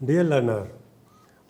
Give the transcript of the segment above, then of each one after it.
Dear learner,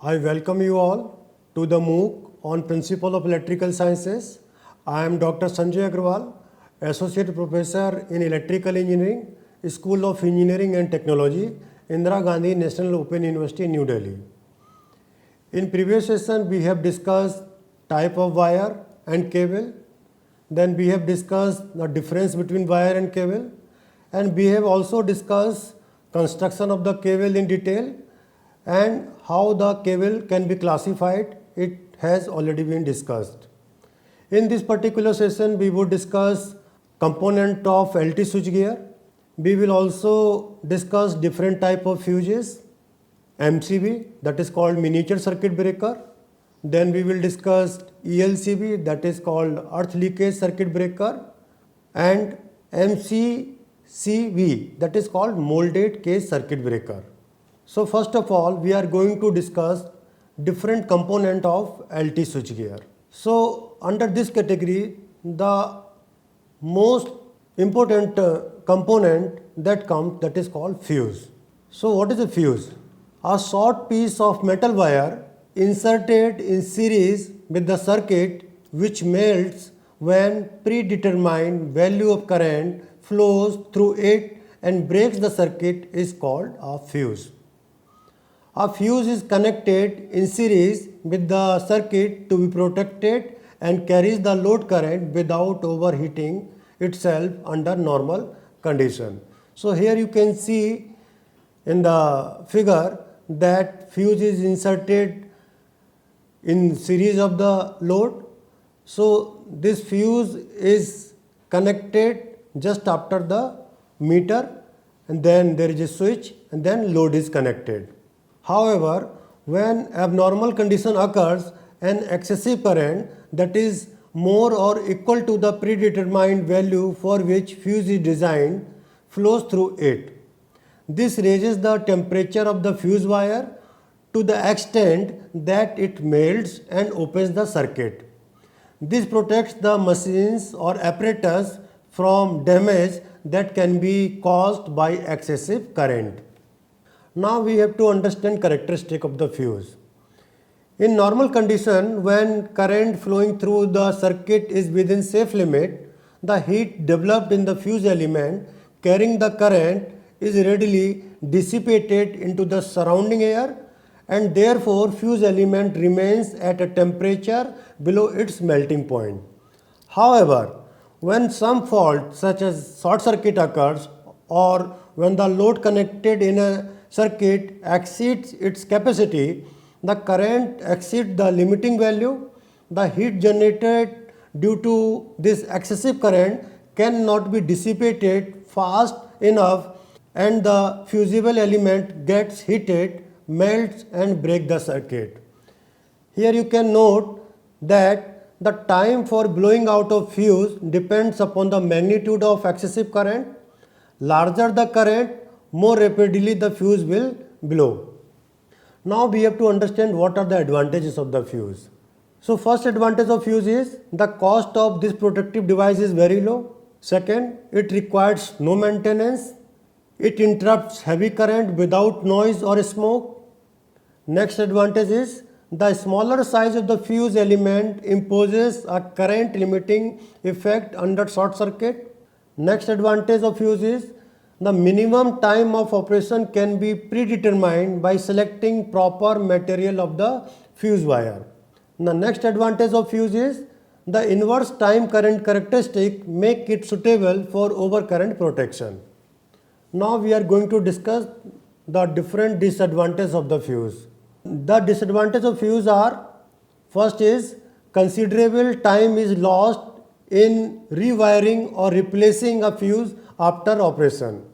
I welcome you all to the MOOC on Principle of Electrical Sciences. I am Dr. Sanjay Agrawal, Associate Professor in Electrical Engineering, School of Engineering and Technology, Indira Gandhi National Open University, New Delhi. In previous session, we have discussed type of wire and cable. Then we have discussed the difference between wire and cable. And we have also discussed construction of the cable in detail and how the cable can be classified. It has already been discussed. In this particular session, we would discuss component of LT switchgear. We will also discuss different type of fuses, MCB, that is called miniature circuit breaker. Then we will discuss ELCB, that is called earth leakage circuit breaker, and MCCB, that is called molded cage circuit breaker. So first of all, we are going to discuss different component of LT switchgear. So under this category, the most important component that comes, that is called fuse. So what is a fuse? A short piece of metal wire inserted in series with the circuit which melts when predetermined value of current flows through it and breaks the circuit is called a fuse. A fuse is connected in series with the circuit to be protected and carries the load current without overheating itself under normal condition. So here you can see in the figure that fuse is inserted in series of the load. So this fuse is connected just after the meter, and then there is a switch, and then load is connected. However, when abnormal condition occurs, an excessive current that is more or equal to the predetermined value for which fuse is designed flows through it. This raises the temperature of the fuse wire to the extent that it melts and opens the circuit. This protects the machines or apparatus from damage that can be caused by excessive current. Now we have to understand characteristic of the fuse. In normal condition, when current flowing through the circuit is within safe limit, the heat developed in the fuse element carrying the current is readily dissipated into the surrounding air, and therefore fuse element remains at a temperature below its melting point. However, when some fault such as short circuit occurs, or when the load connected in a circuit exceeds its capacity, the current exceeds the limiting value, the heat generated due to this excessive current cannot be dissipated fast enough, and the fusible element gets heated, melts and breaks the circuit. Here you can note that the time for blowing out of fuse depends upon the magnitude of excessive current. Larger the current, more rapidly the fuse will blow. Now we have to understand what are the advantages of the fuse. So first advantage of fuse is the cost of this protective device is very low. Second, it requires no maintenance. It interrupts heavy current without noise or smoke. Next advantage is the smaller size of the fuse element imposes a current limiting effect under short circuit. Next advantage of fuse is the minimum time of operation can be predetermined by selecting proper material of the fuse wire. The next advantage of fuse is the inverse time current characteristic make it suitable for overcurrent protection. Now we are going to discuss the different disadvantages of the fuse. The disadvantages of fuse are, first is considerable time is lost in rewiring or replacing a fuse after operation.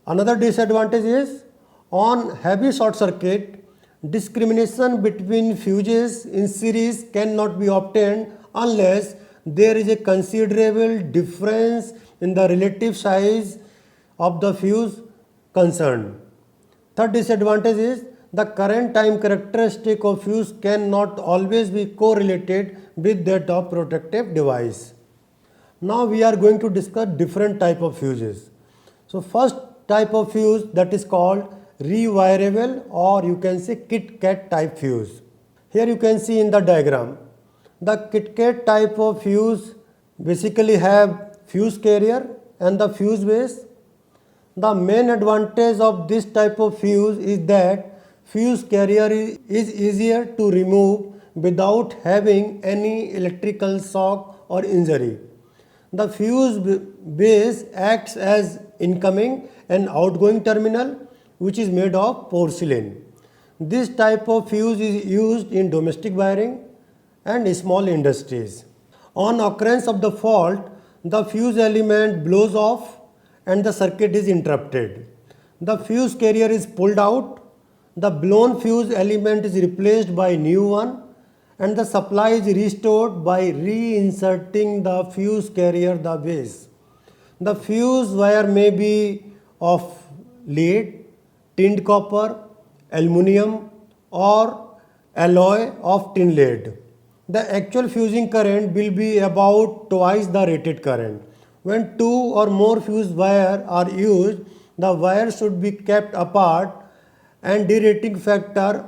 Another disadvantage is on heavy short circuit, discrimination between fuses in series cannot be obtained unless there is a considerable difference in the relative size of the fuse concerned. Third disadvantage is the current time characteristic of fuse cannot always be correlated with that of protective device. Now we are going to discuss different type of fuses. So first type of fuse, that is called rewirable or you can say KitKat type fuse. Here you can see in the diagram, the KitKat type of fuse basically have fuse carrier and the fuse base. The main advantage of this type of fuse is that fuse carrier is easier to remove without having any electrical shock or injury. The fuse base acts as incoming and outgoing terminal which is made of porcelain. This type of fuse is used in domestic wiring and small industries. On occurrence of the fault, the fuse element blows off and the circuit is interrupted. The fuse carrier is pulled out, the blown fuse element is replaced by new one and the supply is restored by reinserting the fuse carrier the base. The fuse wire may be of lead, tinned copper, aluminum or alloy of tin lead. The actual fusing current will be about twice the rated current. When two or more fuse wire are used, the wire should be kept apart and derating factor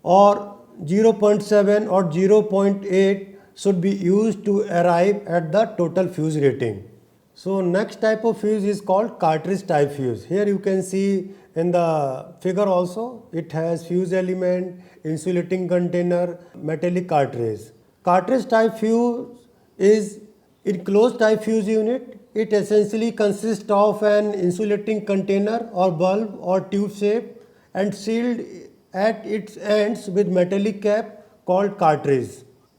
or 0.7 or 0.8 should be used to arrive at the total fuse rating. So next type of fuse is called cartridge type fuse. Here you can see in the figure also, it has fuse element, insulating container, metallic cartridge. Cartridge type fuse is enclosed type fuse unit. It essentially consists of an insulating container or bulb or tube shape and sealed at its ends with metallic cap called cartridge.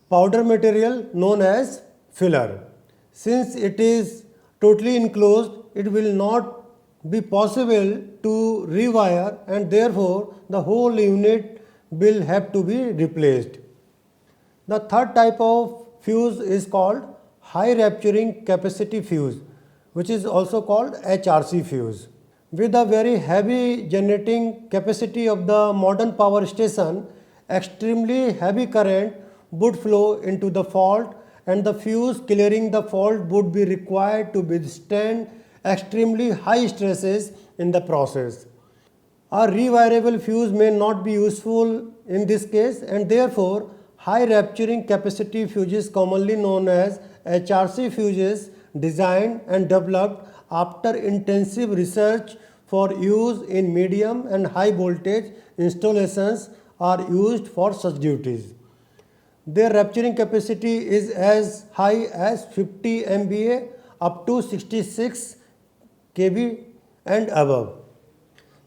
Powder material known as filler. Since it is totally enclosed, it will not be possible to rewire and therefore the whole unit will have to be replaced. The third type of fuse is called high rupturing capacity fuse, which is also called HRC fuse. With the very heavy generating capacity of the modern power station, extremely heavy current would flow into the fault and the fuse clearing the fault would be required to withstand extremely high stresses in the process. A rewirable fuse may not be useful in this case and therefore high rupturing capacity fuses commonly known as HRC fuses designed and developed after intensive research for use in medium and high voltage installations are used for such duties. Their rupturing capacity is as high as 50 MVA up to 66 kV and above.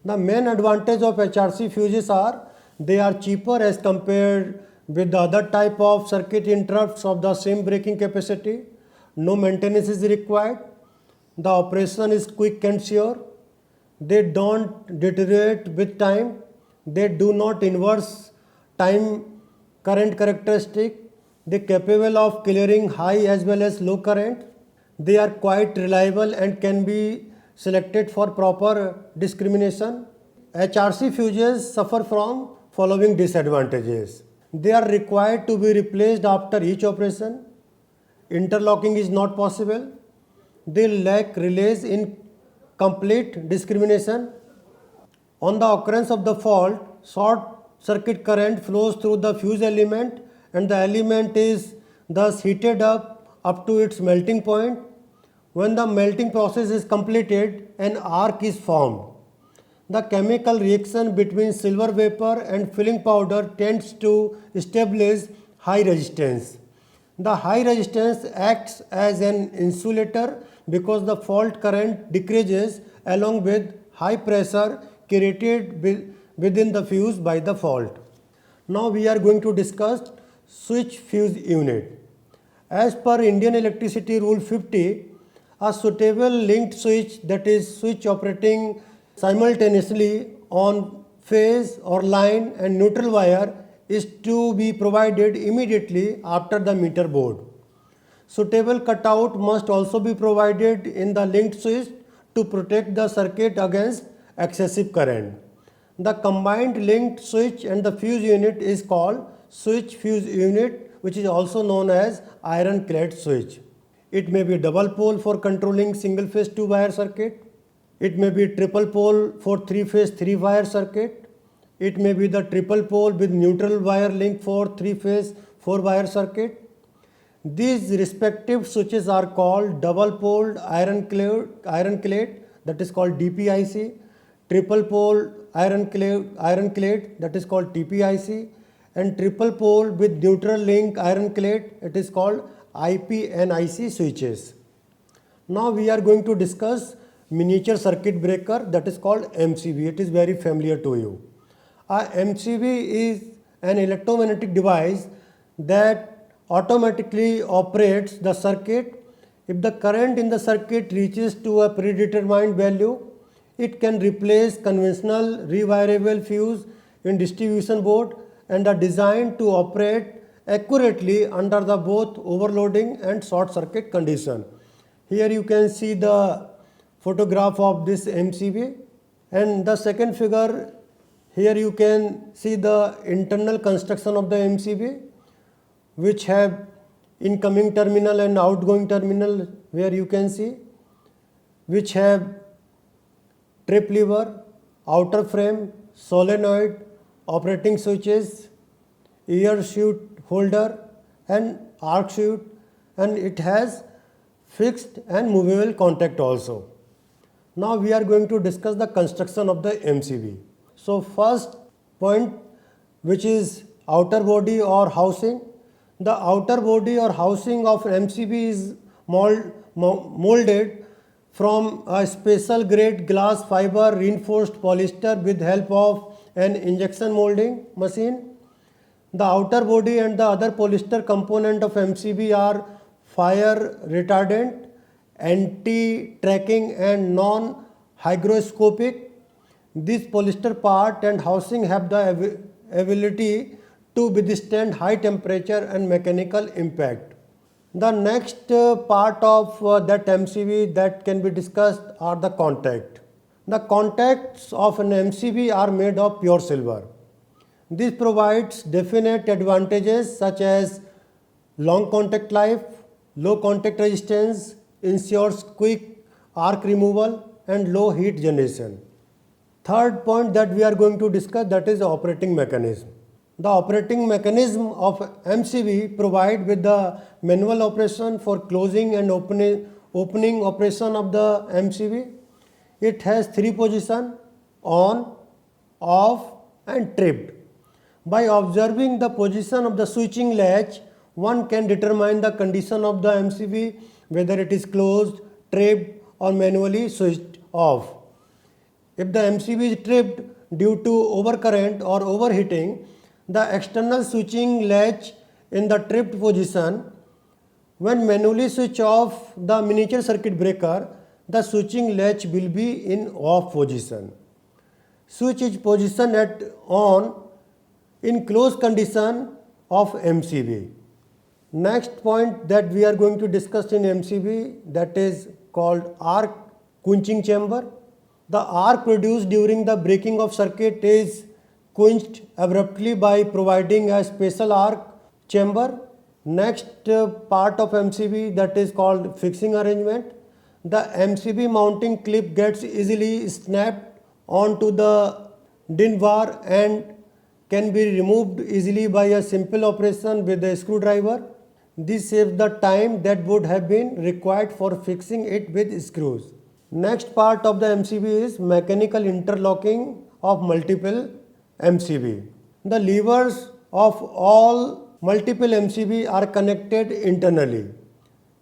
The main advantage of HRC fuses are they are cheaper as compared with the other type of circuit interrupts of the same breaking capacity. No maintenance is required. The operation is quick and sure. They don't deteriorate with time. They do not inverse time current characteristic. They are capable of clearing high as well as low current. They are quite reliable and can be selected for proper discrimination. HRC fuses suffer from following disadvantages. They are required to be replaced after each operation. Interlocking is not possible. They lack relays in complete discrimination. On the occurrence of the fault, short circuit current flows through the fuse element and the element is thus heated up to its melting point. When the melting process is completed, an arc is formed. The chemical reaction between silver vapor and filling powder tends to establish high resistance. The high resistance acts as an insulator because the fault current decreases along with high pressure created within the fuse by the fault. Now we are going to discuss switch fuse unit. As per Indian Electricity Rule 50, a suitable linked switch, that is switch operating simultaneously on phase or line and neutral wire, is to be provided immediately after the meter board. Suitable cutout must also be provided in the linked switch to protect the circuit against excessive current. The combined linked switch and the fuse unit is called switch fuse unit, which is also known as ironclad switch. It may be double pole for controlling single phase 2 wire circuit. It may be triple pole for 3-phase 3-wire circuit. It may be the triple pole with neutral wire link for 3-phase 4-wire circuit. These respective switches are called double poled ironclad, that is called DPIC, triple pole ironclad, that is called TPIC, and triple pole with neutral link ironclad, it is called IP/NIC switches. Now we are going to discuss miniature circuit breaker, that is called MCB. It is very familiar to you. A MCB is an electromagnetic device that automatically operates the circuit. If the current in the circuit reaches to a predetermined value, it can replace conventional rewirable fuse in distribution board and are designed to operate accurately under the both overloading and short circuit condition. Here you can see the photograph of this MCB, and the second figure, here you can see the internal construction of the MCB, which have incoming terminal and outgoing terminal, where you can see, which have trip lever, outer frame, solenoid, operating switches, ear chute holder and arc chute, and it has fixed and movable contact also. Now we are going to discuss the construction of the MCB. So first point, which is outer body or housing. The outer body or housing of MCB is molded from a special grade glass fiber reinforced polyester with help of an injection molding machine. The outer body and the other polyester component of MCB are fire retardant, anti-tracking and non-hygroscopic. This polyester part and housing have the ability to withstand high temperature and mechanical impact. The next part of that MCB that can be discussed are the contact. The contacts of an MCB are made of pure silver. This provides definite advantages such as long contact life, low contact resistance, ensures quick arc removal and low heat generation. Third point that we are going to discuss, that is the operating mechanism. The operating mechanism of MCB provide with the manual operation for closing and opening operation of the MCB. It has 3 positions: on, off and tripped. By observing the position of the switching latch, one can determine the condition of the MCB, whether it is closed, tripped or manually switched off. If the MCB is tripped due to overcurrent or overheating, the external switching latch in the tripped position. When manually switch off the miniature circuit breaker, the switching latch will be in off position. Switch is positioned at on in closed condition of MCB. Next point that we are going to discuss in MCB, that is called arc quenching chamber. The arc produced during the breaking of circuit is quenched abruptly by providing a special arc chamber. Next part of MCB, that is called fixing arrangement. The MCB mounting clip gets easily snapped onto the DIN bar and can be removed easily by a simple operation with a screwdriver. This saves the time that would have been required for fixing it with screws. Next part of the MCB is mechanical interlocking of multiple MCB. The levers of all multiple MCB are connected internally.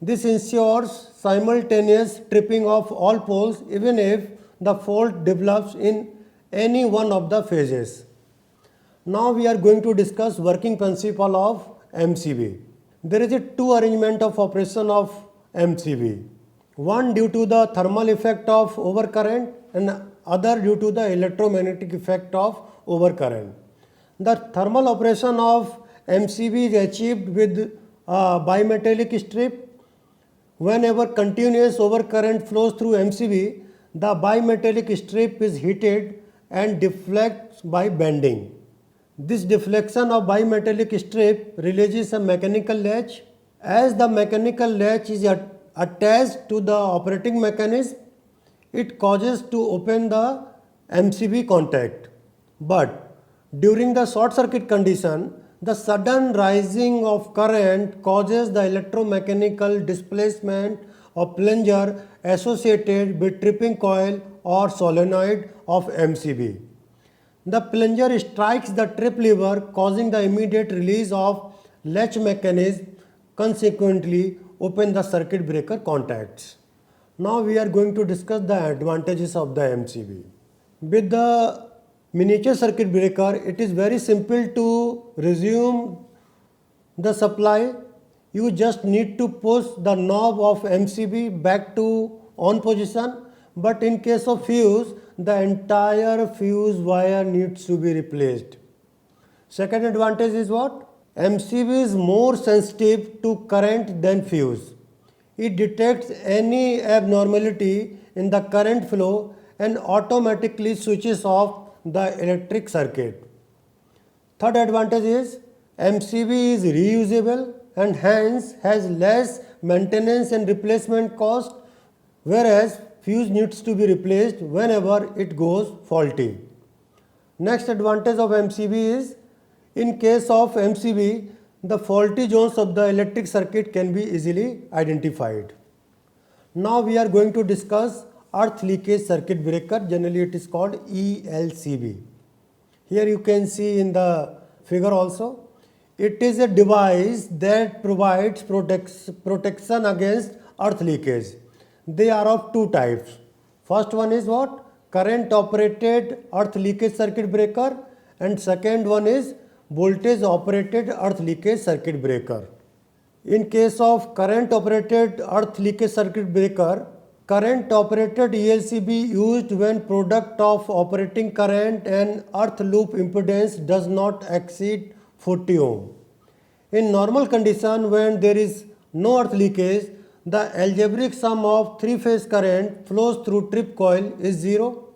This ensures simultaneous tripping of all poles even if the fault develops in any one of the phases. Now we are going to discuss working principle of MCB. There is a 2 arrangement of operation of MCB. One due to the thermal effect of overcurrent and other due to the electromagnetic effect of overcurrent. The thermal operation of MCB is achieved with a bimetallic strip. Whenever continuous overcurrent flows through MCB, the bimetallic strip is heated and deflects by bending. This deflection of bimetallic strip releases a mechanical latch. As the mechanical latch is attached to the operating mechanism, it causes to open the MCB contact. But during the short circuit condition, the sudden rising of current causes the electromechanical displacement of plunger associated with tripping coil or solenoid of MCB. The plunger strikes the trip lever, causing the immediate release of latch mechanism, consequently open the circuit breaker contacts. Now we are going to discuss the advantages of the MCB. With the miniature circuit breaker, it is very simple to resume the supply. You just need to push the knob of MCB back to on position, but in case of fuse, the entire fuse wire needs to be replaced. Second advantage is what? MCB is more sensitive to current than fuse. It detects any abnormality in the current flow and automatically switches off the electric circuit. Third advantage is MCB is reusable and hence has less maintenance and replacement cost, whereas fuse needs to be replaced whenever it goes faulty. Next advantage of MCB is, in case of MCB, the faulty zones of the electric circuit can be easily identified. Now we are going to discuss earth leakage circuit breaker, generally it is called ELCB. Here you can see in the figure also, it is a device that provides protection against earth leakage. They are of two types. First one is what? Current operated earth leakage circuit breaker, and second one is voltage operated earth leakage circuit breaker. In case of current operated earth leakage circuit breaker, current operated ELCB used when product of operating current and earth loop impedance does not exceed 40 ohm. In normal condition, when there is no earth leakage, the algebraic sum of three-phase current flows through trip coil is 0.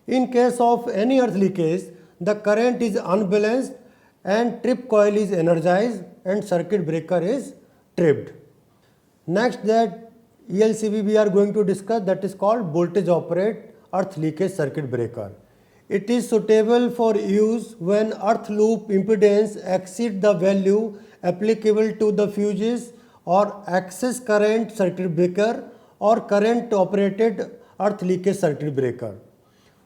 In case of any earth leakage, the current is unbalanced and trip coil is energized and circuit breaker is tripped. Next, that ELCB we are going to discuss, that is called voltage operated earth leakage circuit breaker. It is suitable for use when earth loop impedance exceeds the value applicable to the fuses or access current circuit breaker or current operated earth leakage circuit breaker.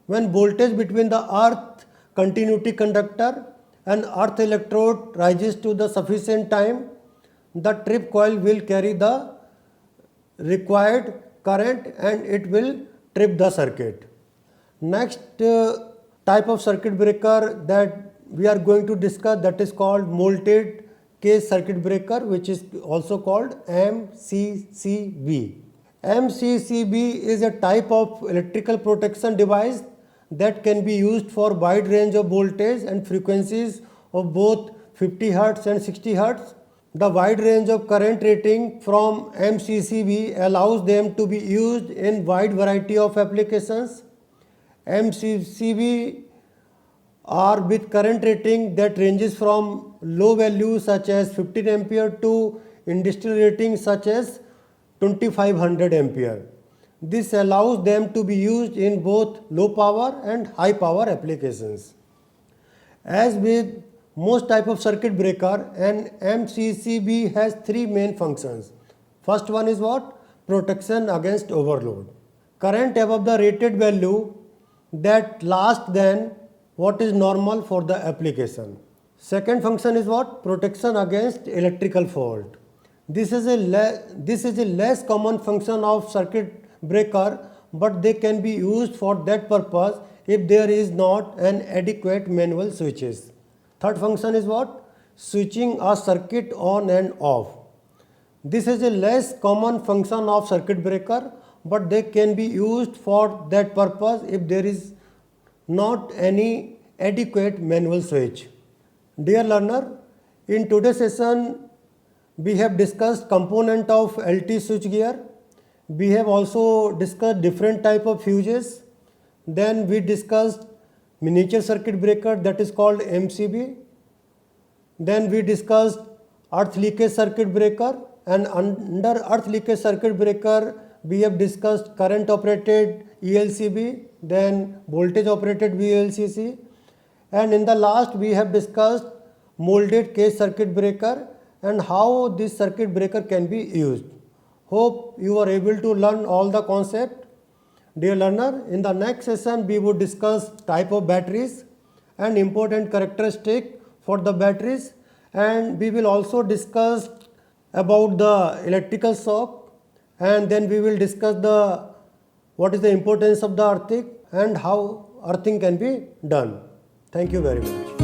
When voltage between the earth continuity conductor and earth electrode rises to the sufficient time, the trip coil will carry the required current and it will trip the circuit. Next type of circuit breaker that we are going to discuss, that is called molded case circuit breaker, which is also called MCCB. MCCB is a type of electrical protection device that can be used for wide range of voltage and frequencies of both 50 Hz and 60 Hz. The wide range of current rating from MCCB allows them to be used in wide variety of applications. MCCB are with current rating that ranges from low values such as 15 ampere to industrial ratings such as 2500 ampere. This allows them to be used in both low power and high power applications. As with most type of circuit breaker, an MCCB has three main functions. First one is what? Protection against overload. Current above the rated value that lasts than what is normal for the application. Second function is what? Protection against electrical fault. This is a less common function of circuit breaker, but they can be used for that purpose if there is not an adequate manual switches. Third function is what? Switching a circuit on and off. This is a less common function of circuit breaker, but they can be used for that purpose if there is not any adequate manual switch. Dear learner, in today's session we have discussed component of LT switchgear. We have also discussed different type of fuses. Then we discussed miniature circuit breaker, that is called MCB. Then we discussed earth leakage circuit breaker, and under earth leakage circuit breaker we have discussed current operated ELCB, then voltage operated VLCC, and in the last we have discussed molded case circuit breaker and how this circuit breaker can be used. Hope you are able to learn all the concept. Dear learner, in the next session we would discuss type of batteries and important characteristic for the batteries, and we will also discuss about the electrical shock, and then we will discuss what is the importance of the earthing and how earthing can be done. Thank you very much.